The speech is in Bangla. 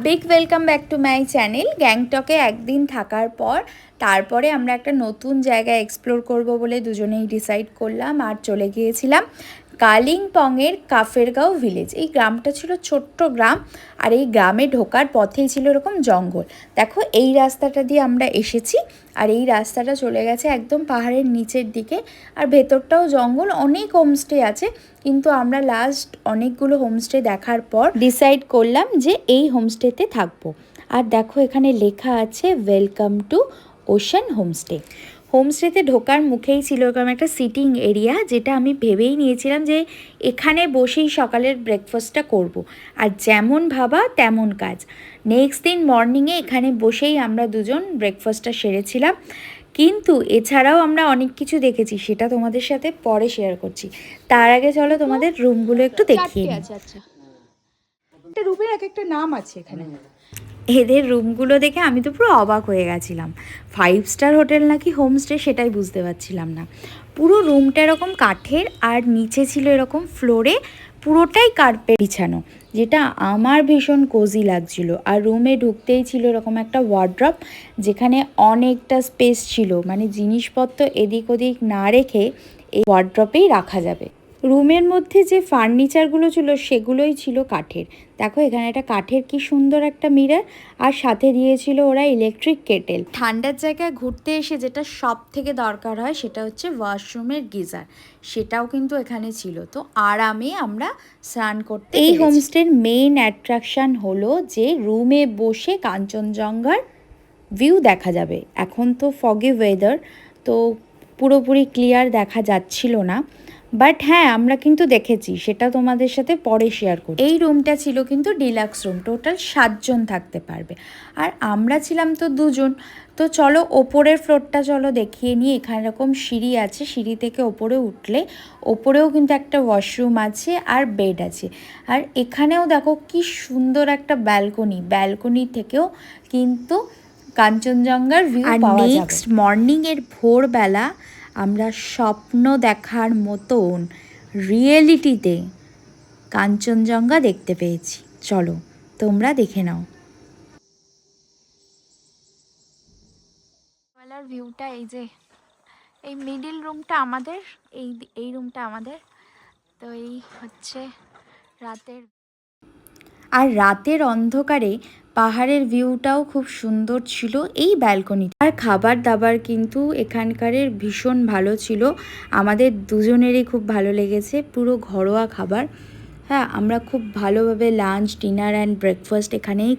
Big welcome back to my channel. গ্যাংটকে একদিন থাকার পর তারপরে আমরা একটা নতুন জায়গায় এক্সপ্লোর করব বলে দুজনেই ডিসাইড করলাম আর চলে গিয়েছিলাম কালিম্পংয়ের কাফেরগাঁও ভিলেজ। এই গ্রামটা ছিল ছোট্ট গ্রাম, আর এই গ্রামে ঢোকার পথেই ছিল এরকম জঙ্গল। দেখো এই রাস্তাটা দিয়ে আমরা এসেছি, আর এই রাস্তাটা চলে গেছে একদম পাহাড়ের নিচের দিকে, আর ভেতরটাও জঙ্গল। অনেক হোমস্টে আছে, কিন্তু আমরা লাস্ট অনেকগুলো হোমস্টে দেখার পর ডিসাইড করলাম যে এই হোমস্টেতে থাকবো। আর দেখো এখানে লেখা আছে ওয়েলকাম টু ওশান হোমস্টে। হোমস্টেতে ঢোকার মুখেই ছিল এরকম একটা সিটিং এরিয়া, যেটা আমি ভেবেই নিয়েছিলাম যে এখানে বসেই সকালের ব্রেকফাস্টটা করব। আর যেমন ভাবা তেমন কাজ। নেক্সট দিন মর্নিংয়ে এখানে বসেই আমরা দুজন ব্রেকফাস্টটা সেরেছিলাম। কিন্তু এছাড়াও আমরা অনেক কিছু দেখেছি, সেটা তোমাদের সাথে পরে শেয়ার করছি। তার আগে চলো তোমাদের রুমগুলো একটু দেখিয়ে নিই। আচ্ছা, একটা রুমের এক একটা নাম আছে এখানে। এদের রুমগুলো দেখে আমি তো পুরো অবাক হয়ে গেছিলাম। 5 স্টার হোটেল নাকি হোমস্টে সেটাই বুঝতে পারছিলাম না। পুরো রুমটা এরকম কাঠের, আর নিচে ছিল এরকম ফ্লোরে পুরোটাই কার্পেট বিছানো, যেটা আমার ভীষণ কোজি লাগছিল। আর রুমে ঢুকতেই ছিল এরকম একটা ওয়ার্ড্রপ, যেখানে অনেকটা স্পেস ছিল, মানে জিনিসপত্র এদিক ওদিক না রেখে এই ওয়ার্ড্রপেই রাখা যাবে। রুমের মধ্যে যে ফার্নিচারগুলো ছিল সেগুলোই ছিল কাঠের। দেখো এখানে একটা কাঠের কি সুন্দর একটা মিরর, আর সাথে দিয়েছিল ওরা ইলেকট্রিক কেটেল। ঠান্ডার জায়গায় ঘুরতে এসে যেটা সব থেকে দরকার হয় সেটা হচ্ছে ওয়াশরুমের গিজার, সেটাও কিন্তু এখানে ছিল। তো আরামে আমরা স্নান করতে এই হোমস্টের মেইন অ্যাট্রাকশান হলো যে রুমে বসে কাঞ্চনজঙ্ঘার ভিউ দেখা যাবে। এখন তো ফগি ওয়েদার, তো পুরোপুরি ক্লিয়ার দেখা যাচ্ছিল না, বাট হ্যাঁ আমরা কিন্তু দেখেছি, সেটা তোমাদের সাথে পরে শেয়ার করি। এই রুমটা ছিল কিন্তু ডিলাক্স রুম, টোটাল 7 জন থাকতে পারবে, আর আমরা ছিলাম তো 2 জন। তো চলো ওপরের ফ্লোরটা চলো দেখিয়ে নিই। এখানে এরকম সিঁড়ি আছে, সিঁড়ি থেকে ওপরে উঠলে ওপরেও কিন্তু একটা ওয়াশরুম আছে আর বেড আছে। আর এখানেও দেখো কি সুন্দর একটা ব্যালকনি, ব্যালকনি থেকেও কিন্তু কাঞ্চনজঙ্ঘার ভিউ পাওয়া যাবে। নেক্সট মর্নিংয়ের ভোরবেলা আমরা স্বপ্ন দেখার মতন রিয়েলিটিতে কাঞ্চনজঙ্ঘা দেখতে পেয়েছি। চলো তোমরা দেখে নাও। বেলার ভিউটা এই যে, এই মিডিল রুমটা আমাদের, এই রুমটা আমাদের। তো এই হচ্ছে রাতের, আর রাতের অন্ধকারে পাহাড়ের ভিউটাও খুব সুন্দর ছিল এই ব্যালকনি। আর খাবার দাবার কিন্তু এখানকারের ভীষণ ভালো ছিল, আমাদের দুজনেরই খুব ভালো লেগেছে। পুরো ঘরোয়া খাবার। হ্যাঁ, আমরা খুব ভালোভাবে লাঞ্চ, ডিনার অ্যান্ড ব্রেকফাস্ট এখানেই